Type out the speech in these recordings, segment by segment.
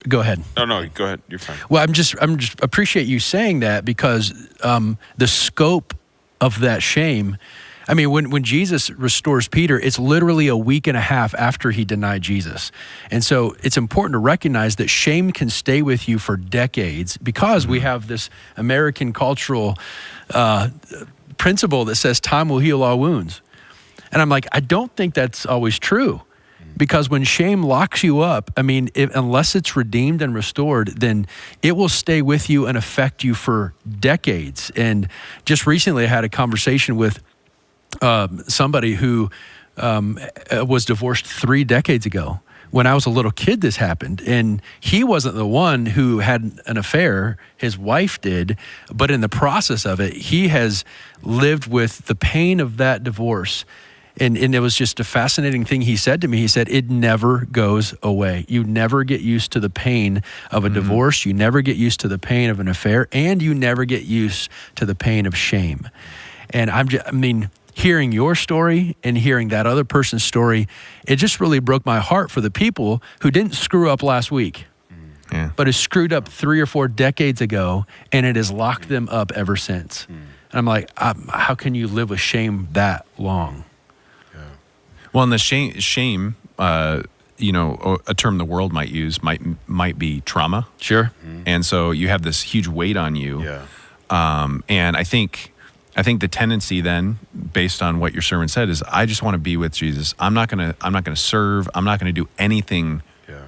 Go ahead. No, go ahead. You're fine. Well, I'm just appreciate you saying that, because the scope of that shame. I mean, when Jesus restores Peter, it's literally a week and a half after he denied Jesus. And so it's important to recognize that shame can stay with you for decades, because we have this American cultural principle that says time will heal all wounds. And I'm like, I don't think that's always true. Because when shame locks you up, I mean, unless it's redeemed and restored, then it will stay with you and affect you for decades. And just recently I had a conversation with somebody who was divorced 3 decades ago. When I was a little kid, this happened. And he wasn't the one who had an affair. His wife did. But in the process of it, he has lived with the pain of that divorce. And it was just a fascinating thing he said to me. He said, it never goes away. You never get used to the pain of a divorce. You never get used to the pain of an affair. And you never get used to the pain of shame. And hearing your story and hearing that other person's story, it just really broke my heart for the people who didn't screw up last week, but has screwed up 3 or 4 decades ago, and it has locked them up ever since. And I'm like, how can you live with shame that long? Well, and the shame, a term the world might use might be trauma. Sure. And so you have this huge weight on you. Yeah. And I think the tendency then, based on what your sermon said, is I just want to be with Jesus. I'm not gonna serve. I'm not gonna do anything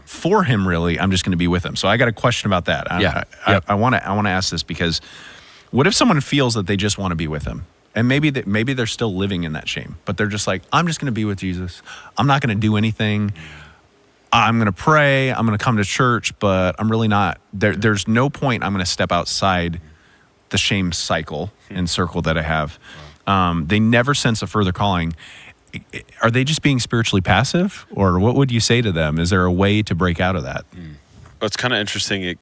for him. Really, I'm just gonna be with him. So I got a question about that. I want to ask this, because what if someone feels that they just want to be with him? And maybe they're still living in that shame, but they're just like, I'm just going to be with Jesus. I'm not going to do anything. I'm going to pray. I'm going to come to church, but I'm really not. There's no point I'm going to step outside the shame cycle and circle that I have. They never sense a further calling. Are they just being spiritually passive, or what would you say to them? Is there a way to break out of that? Well, it's kind of interesting.